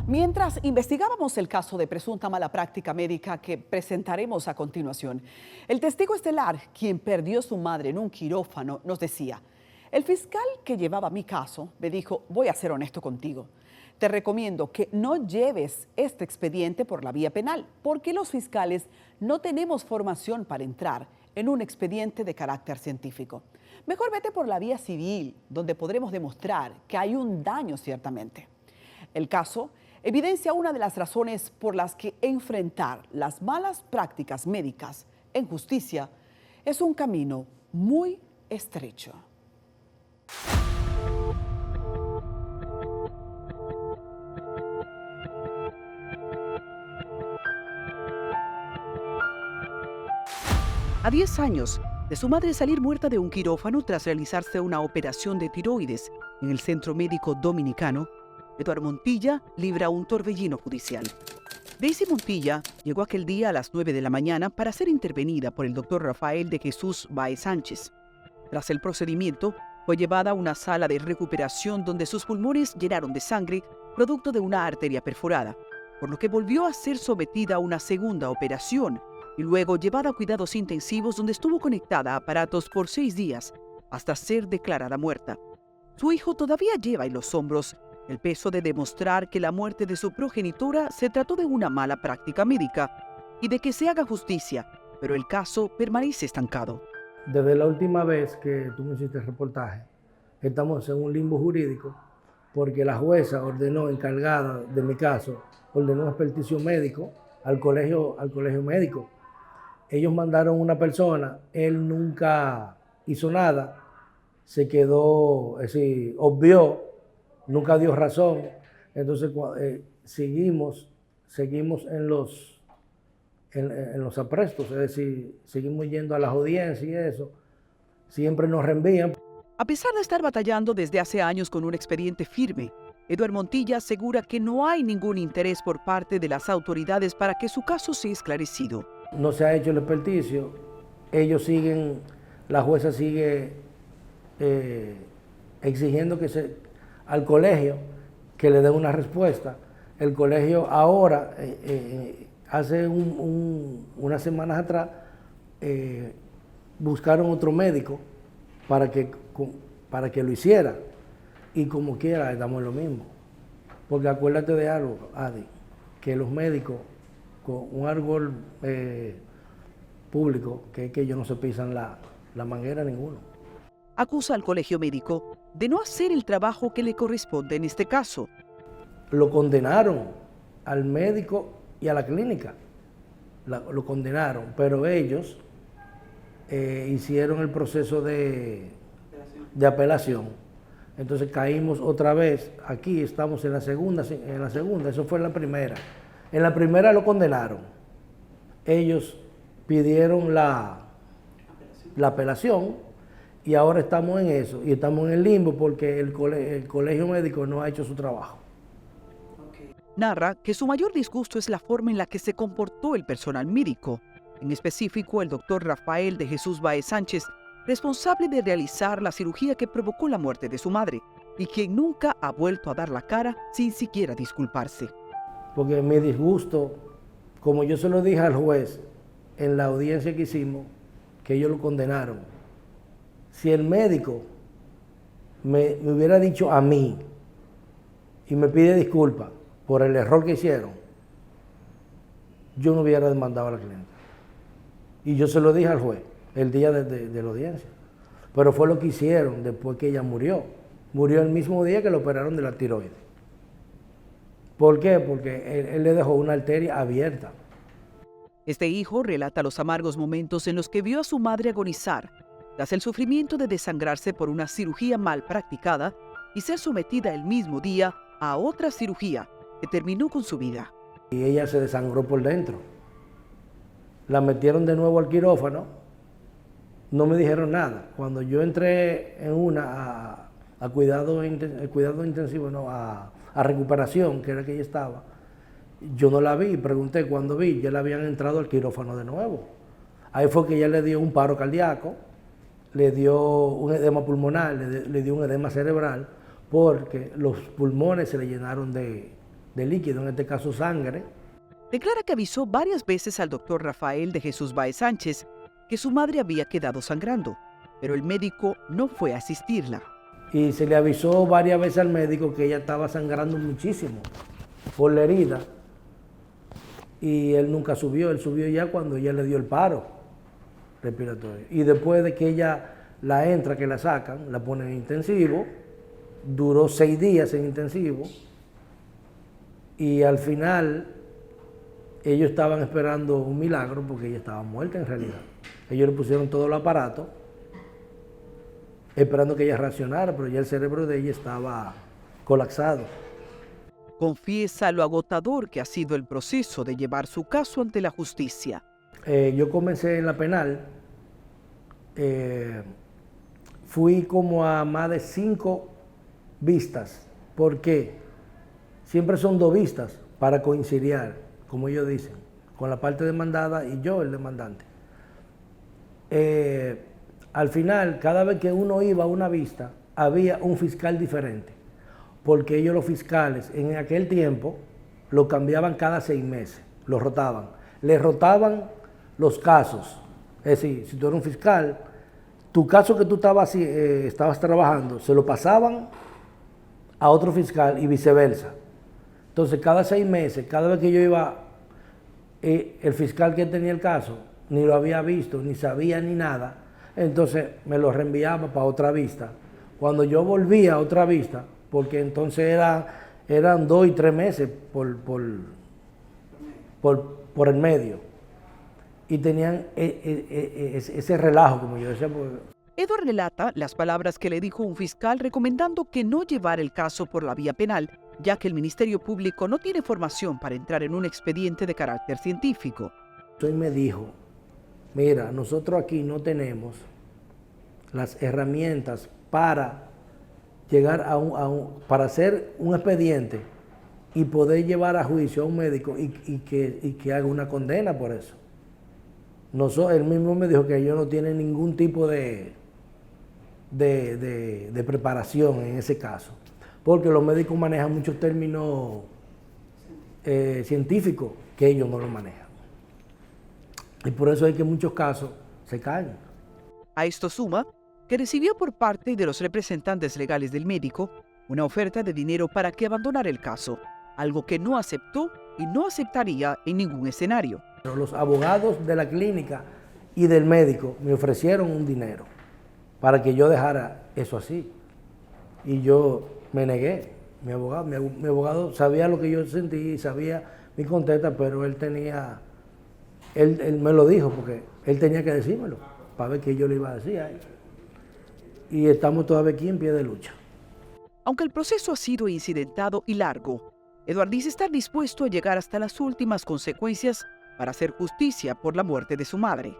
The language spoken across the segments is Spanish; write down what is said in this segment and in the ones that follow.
Mientras investigábamos el caso de presunta mala práctica médica que presentaremos a continuación, el testigo estelar, quien perdió a su madre en un quirófano, nos decía: el fiscal que llevaba mi caso me dijo: voy a ser honesto contigo. Te recomiendo que no lleves este expediente por la vía penal, porque los fiscales no tenemos formación para entrar en un expediente de carácter científico. Mejor vete por la vía civil, donde podremos demostrar que hay un daño ciertamente. El caso evidencia una de las razones por las que enfrentar las malas prácticas médicas en justicia es un camino muy estrecho. A 10 años de su madre salir muerta de un quirófano tras realizarse una operación de tiroides en el Centro Médico Dominicano, Eduardo Montilla libra un torbellino judicial. Daisy Montilla llegó aquel día a las 9 de la mañana para ser intervenida por el doctor Rafael de Jesús Báez Sánchez. Tras el procedimiento, fue llevada a una sala de recuperación donde sus pulmones llenaron de sangre producto de una arteria perforada, por lo que volvió a ser sometida a una segunda operación y luego llevada a cuidados intensivos donde estuvo conectada a aparatos por 6 días hasta ser declarada muerta. Su hijo todavía lleva en los hombros el peso de demostrar que la muerte de su progenitora se trató de una mala práctica médica y de que se haga justicia, pero el caso permanece estancado. Desde la última vez que tú me hiciste el reportaje, estamos en un limbo jurídico porque la jueza ordenó, encargada de mi caso, ordenó un experticio médico al colegio médico. Ellos mandaron una persona, él nunca hizo nada, se quedó, es decir, obvió, nunca dio razón. Entonces seguimos en los aprestos, es decir, seguimos yendo a las audiencias y eso, siempre nos reenvían. A pesar de estar batallando desde hace años con un expediente firme, Eduardo Montilla asegura que no hay ningún interés por parte de las autoridades para que su caso sea esclarecido. No se ha hecho el experticio, ellos siguen, la jueza sigue exigiendo al colegio que le den una respuesta. El colegio ahora, hace unas semanas atrás, buscaron otro médico para que lo hiciera. Y como quiera, damos lo mismo. Porque acuérdate de algo, Adi, que los médicos, con un árbol público, que es que ellos no se pisan la manguera ninguno. Acusa al colegio médico de no hacer el trabajo que le corresponde en este caso. Lo condenaron al médico y a la clínica. Lo condenaron, pero ellos hicieron el proceso de apelación. Entonces caímos otra vez, aquí estamos en la segunda, eso fue en la primera. En la primera lo condenaron. Ellos pidieron la apelación y ahora estamos en eso, y estamos en el limbo porque el colegio médico no ha hecho su trabajo. Narra que su mayor disgusto es la forma en la que se comportó el personal médico, en específico el doctor Rafael de Jesús Báez Sánchez, responsable de realizar la cirugía que provocó la muerte de su madre y quien nunca ha vuelto a dar la cara sin siquiera disculparse. Porque mi disgusto, como yo se lo dije al juez en la audiencia que hicimos, que ellos lo condenaron, si el médico me hubiera dicho a mí y me pide disculpas por el error que hicieron, yo no hubiera demandado a la clienta. Y yo se lo dije al juez el día de la audiencia. Pero fue lo que hicieron después que ella murió. Murió el mismo día que le operaron de la tiroides. ¿Por qué? Porque él le dejó una arteria abierta. Este hijo relata los amargos momentos en los que vio a su madre agonizar tras el sufrimiento de desangrarse por una cirugía mal practicada y ser sometida el mismo día a otra cirugía que terminó con su vida. Y ella se desangró por dentro. La metieron de nuevo al quirófano. No me dijeron nada. Cuando yo entré en a cuidado intensivo, no, a recuperación, que era que ella estaba, yo no la vi, pregunté cuándo vi, ya le habían entrado al quirófano de nuevo. Ahí fue que ella le dio un paro cardíaco, le dio un edema pulmonar, le dio un edema cerebral, porque los pulmones se le llenaron de de líquido, en este caso sangre. Declara que avisó varias veces al doctor Rafael de Jesús Báez Sánchez que su madre había quedado sangrando, pero el médico no fue a asistirla. Y se le avisó varias veces al médico que ella estaba sangrando muchísimo por la herida. Y él nunca subió, él subió ya cuando ella le dio el paro respiratorio. Y después de que ella la entra, que la sacan, la ponen en intensivo, duró 6 días en intensivo. Y al final ellos estaban esperando un milagro porque ella estaba muerta en realidad. Ellos le pusieron todo el aparato esperando que ella reaccionara, pero ya el cerebro de ella estaba colapsado. Confiesa lo agotador que ha sido el proceso de llevar su caso ante la justicia. Yo comencé en la penal, fui como a más de 5 vistas. ¿Por qué? Siempre son 2 vistas para coincidir, como ellos dicen, con la parte demandada y yo, el demandante. Al final, cada vez que uno iba a una vista, había un fiscal diferente, porque ellos los fiscales en aquel tiempo lo cambiaban cada 6 meses, los rotaban. Les rotaban los casos. Es decir, si tú eres un fiscal, tu caso que tú estabas trabajando, se lo pasaban a otro fiscal y viceversa. Entonces, cada 6 meses, cada vez que yo iba, el fiscal que tenía el caso ni lo había visto, ni sabía ni nada, entonces me lo reenviaba para otra vista. Cuando yo volvía a otra vista, porque entonces eran 2 y 3 meses por el medio, y tenían ese relajo, como yo decía. Edward relata las palabras que le dijo un fiscal recomendando que no llevara el caso por la vía penal, ya que el Ministerio Público no tiene formación para entrar en un expediente de carácter científico. Entonces me dijo, mira, nosotros aquí no tenemos las herramientas para llegar para hacer un expediente y poder llevar a juicio a un médico y que haga una condena por eso. Él mismo me dijo que ellos no tienen ningún tipo de preparación en ese caso, porque los médicos manejan muchos términos científicos que ellos no lo manejan. Y por eso es que en muchos casos se caen. A esto suma que recibió por parte de los representantes legales del médico una oferta de dinero para que abandonara el caso, algo que no aceptó y no aceptaría en ningún escenario. Pero los abogados de la clínica y del médico me ofrecieron un dinero para que yo dejara eso así. Y yo me negué. Mi abogado sabía lo que yo sentí y sabía mi contesta, pero él me lo dijo porque él tenía que decírmelo para ver qué yo le iba a decir a él. Y estamos todavía aquí en pie de lucha. Aunque el proceso ha sido incidentado y largo, Edward dice estar dispuesto a llegar hasta las últimas consecuencias para hacer justicia por la muerte de su madre.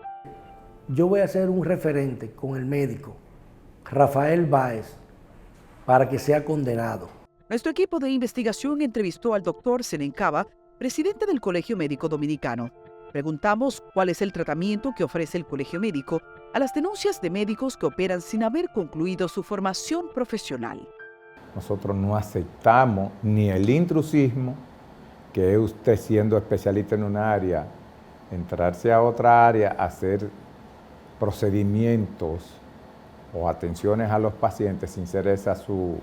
Yo voy a ser un referente con el médico Rafael Báez para que sea condenado. Nuestro equipo de investigación entrevistó al doctor Zenén Cava, presidente del Colegio Médico Dominicano. Preguntamos cuál es el tratamiento que ofrece el Colegio Médico a las denuncias de médicos que operan sin haber concluido su formación profesional. Nosotros no aceptamos ni el intrusismo, que es usted siendo especialista en una área, entrarse a otra área, hacer procedimientos o atenciones a los pacientes sin ser esa su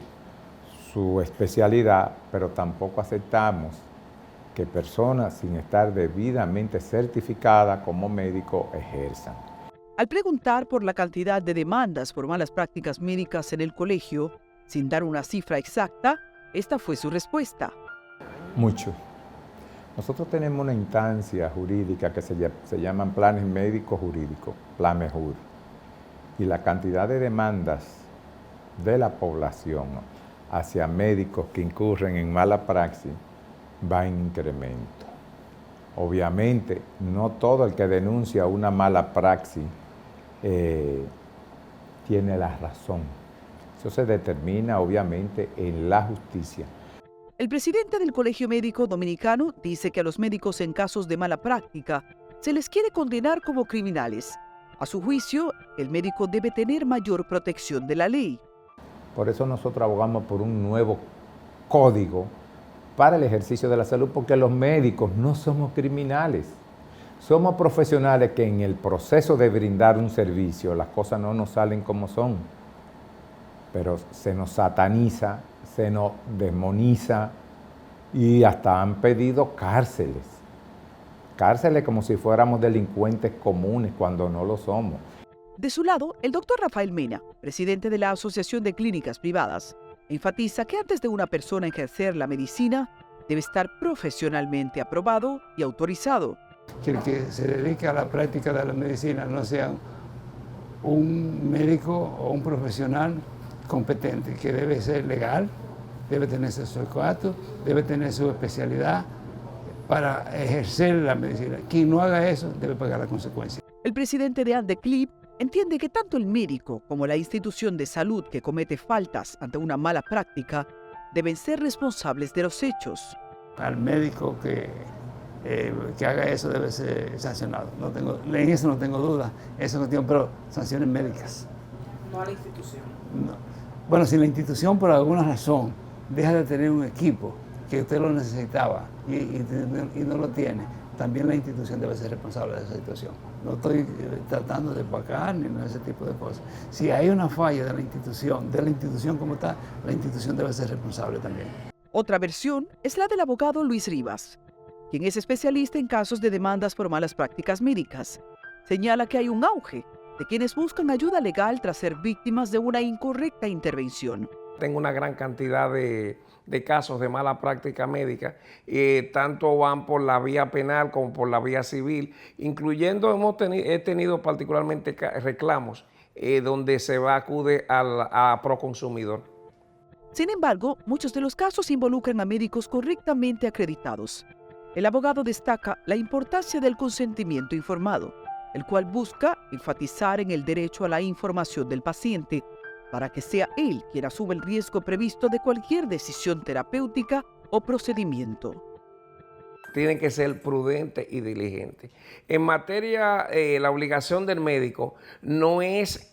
especialidad, pero tampoco aceptamos que personas sin estar debidamente certificadas como médicos ejerzan. Al preguntar por la cantidad de demandas por malas prácticas médicas en el colegio, sin dar una cifra exacta, esta fue su respuesta. Mucho. Nosotros tenemos una instancia jurídica que se llaman planes médicos jurídicos, PLAMEJUR, y la cantidad de demandas de la población hacia médicos que incurren en mala praxis va en incremento. Obviamente, no todo el que denuncia una mala praxis tiene la razón. Eso se determina, obviamente, en la justicia. El presidente del Colegio Médico Dominicano dice que a los médicos en casos de mala práctica se les quiere condenar como criminales. A su juicio, el médico debe tener mayor protección de la ley. Por eso nosotros abogamos por un nuevo código para el ejercicio de la salud, porque los médicos no somos criminales. Somos profesionales que en el proceso de brindar un servicio las cosas no nos salen como son, pero se nos sataniza, se nos demoniza y hasta han pedido cárceles. Cárceles como si fuéramos delincuentes comunes cuando no lo somos. De su lado, el doctor Rafael Mena, presidente de la Asociación de Clínicas Privadas, enfatiza que antes de una persona ejercer la medicina, debe estar profesionalmente aprobado y autorizado. Que el que se dedique a la práctica de la medicina no sea un médico o un profesional competente, que debe ser legal, debe tener su certificado, debe tener su especialidad para ejercer la medicina. Quien no haga eso debe pagar la consecuencia. El presidente de ANDECLIP entiende que tanto el médico como la institución de salud que comete faltas ante una mala práctica deben ser responsables de los hechos. Al médico que haga eso debe ser sancionado. En eso no tengo duda. Eso no tengo, pero sanciones médicas. No a la institución. No. Bueno, si la institución por alguna razón deja de tener un equipo que usted lo necesitaba y no lo tiene, también la institución debe ser responsable de esa situación. No estoy tratando de opacar ni ese tipo de cosas. Si hay una falla de la institución como tal, la institución debe ser responsable también. Otra versión es la del abogado Luis Rivas, quien es especialista en casos de demandas por malas prácticas médicas. Señala que hay un auge de quienes buscan ayuda legal tras ser víctimas de una incorrecta intervención. Tengo una gran cantidad de casos de mala práctica médica, tanto van por la vía penal como por la vía civil, incluyendo he tenido particularmente reclamos donde se acude a Proconsumidor. Sin embargo, muchos de los casos involucran a médicos correctamente acreditados. El abogado destaca la importancia del consentimiento informado, el cual busca enfatizar en el derecho a la información del paciente, para que sea él quien asuma el riesgo previsto de cualquier decisión terapéutica o procedimiento. Tienen que ser prudentes y diligentes. En materia, la obligación del médico no es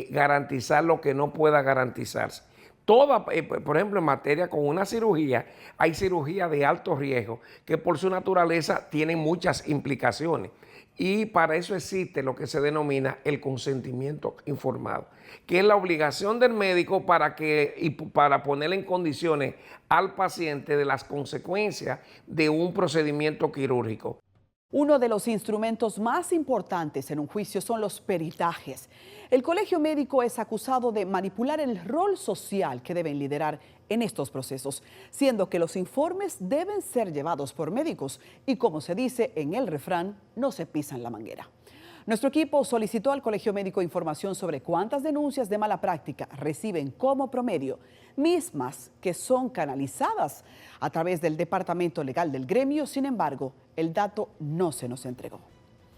garantizar lo que no pueda garantizarse. Por ejemplo, en materia con una cirugía, hay cirugía de alto riesgo que por su naturaleza tienen muchas implicaciones. Y para eso existe lo que se denomina el consentimiento informado, que es la obligación del médico para poner en condiciones al paciente de las consecuencias de un procedimiento quirúrgico. Uno de los instrumentos más importantes en un juicio son los peritajes. El colegio médico es acusado de manipular el rol social que deben liderar en estos procesos, siendo que los informes deben ser llevados por médicos y, como se dice en el refrán, no se pisan la manguera. Nuestro equipo solicitó al Colegio Médico información sobre cuántas denuncias de mala práctica reciben como promedio, mismas que son canalizadas a través del Departamento Legal del gremio. Sin embargo, el dato no se nos entregó.